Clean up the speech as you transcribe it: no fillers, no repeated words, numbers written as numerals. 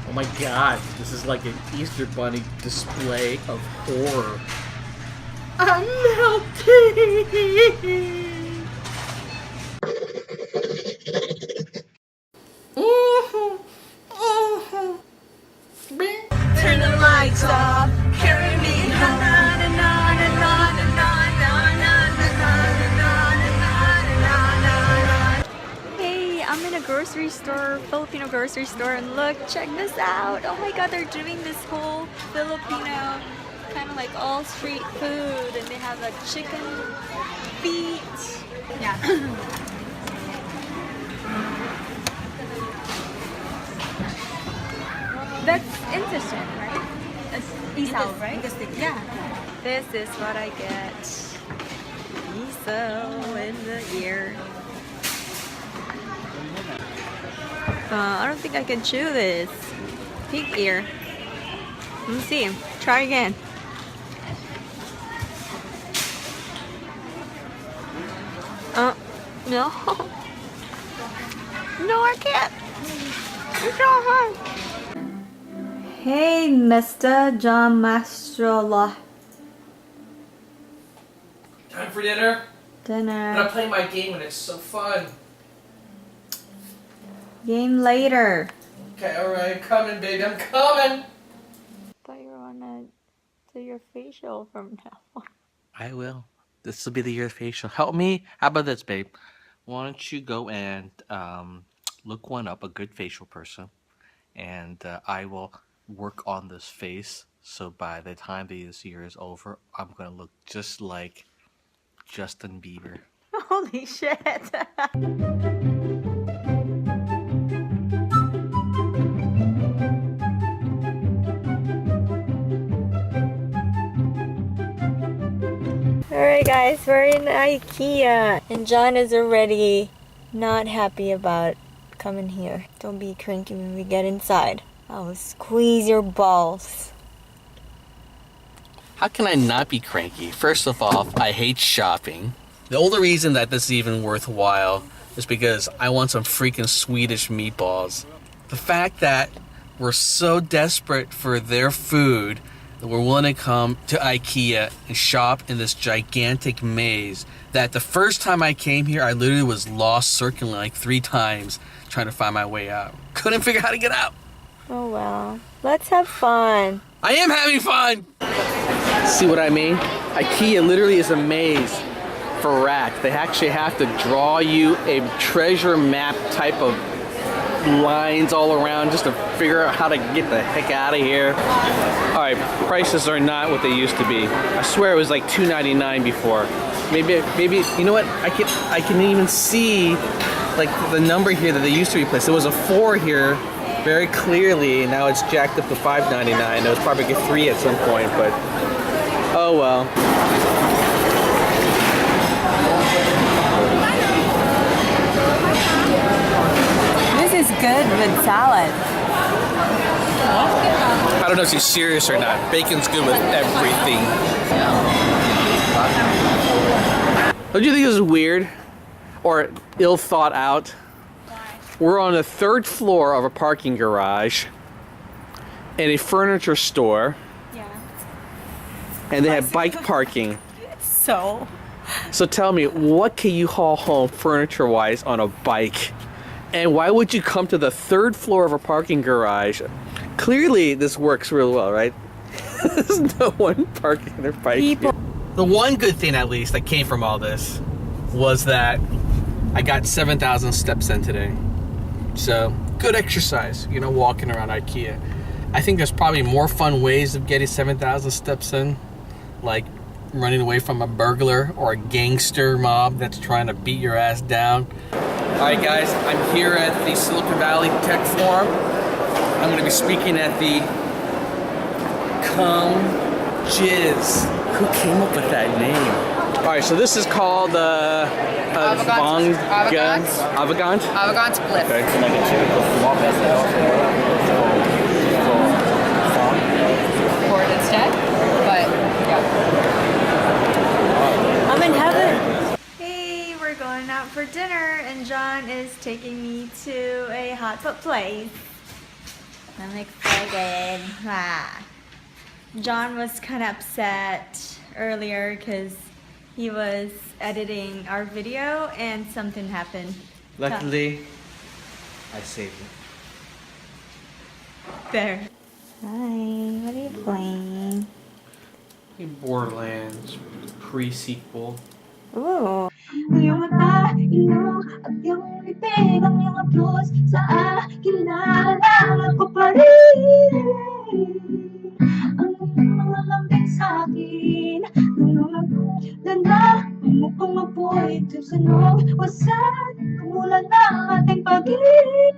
Oh my god, this is like an Easter Bunny display of horror. I'm melting! Turn the lights off, carry me home. Hey, I'm in a grocery store, Filipino grocery store, and look, check this out. Oh my god, they're doing this whole Filipino kind of like all street food, and they have like chicken feet. Yeah. That's interesting, right? That's isaw, right? Yeah. This is what I get. Isaw in the ear. I don't think I can chew this. Pig ear. Let me see. Try again. No. No, I can't. It's so hard. Hey, Mr. John Mastrola. Time for dinner? Dinner. I'm gonna play my game and it's so fun. Game later. Okay, alright, I'm coming, baby, I'm coming! I thought you were gonna do your facial from now on. I will. This will be the year facial. Help me? How about this, babe? Why don't you go and look one up, a good facial person, and I will work on this face, so by the time this year is over, I'm gonna look just like Justin Bieber. Holy shit. Alright guys, we're in IKEA and John is already not happy about coming here. Don't be cranky when we get inside. I will squeeze your balls. How can I not be cranky? First of all, I hate shopping. The only reason that this is even worthwhile is because I want some freaking Swedish meatballs. The fact that we're so desperate for their food that we're willing to come to IKEA and shop in this gigantic maze, that the first time I came here, I literally was lost circling like 3 times trying to find my way out. Couldn't figure out how to get out. Oh well, let's have fun. I am having fun! See what I mean? IKEA literally is a maze for rats. They actually have to draw you a treasure map type of lines all around just to figure out how to get the heck out of here. Alright, prices are not what they used to be. I swear it was like $2.99 before. Maybe you know what? I can even see like the number here that they used to replace. There was a 4 here very clearly, and now it's jacked up to $5.99. It was probably a 3 at some point, but oh well. This is good with salad. I don't know if she's serious or not. Bacon's good with everything. Don't you think this is weird? Or ill thought out? We're on the 3rd floor of a parking garage in a furniture store. Yeah. And they have bike parking. So tell me, what can you haul home furniture-wise on a bike? And why would you come to the 3rd floor of a parking garage? Clearly, this works real well, right? There's no one parking their bike here. The one good thing, at least, that came from all this was that I got 7,000 steps in today. So, good exercise, you know, walking around IKEA. I think there's probably more fun ways of getting 7,000 steps in, like running away from a burglar or a gangster mob that's trying to beat your ass down. Alright guys, I'm here at the Silicon Valley Tech Forum. I'm going to be speaking at the Come Jizz. Who came up with that name? Alright, so this is called Avogant Glyph. Okay. For it instead, but yeah. I'm in heaven. Hey, we're going out for dinner and John is taking me to a hot pot place. I'm excited. Wow. John was kind of upset earlier because he was editing our video and something happened. Luckily, I saved it. There. Hi, what are you playing? Borderlands pre-sequel. Ooh. Iyong mata, ilong at iyong bibig ang iyong approach sa akin naalala ko pa rin ang mga lambing sa'kin ganda, mukang apoy, tusunog, wasak, kumulan ng ating pag-ibig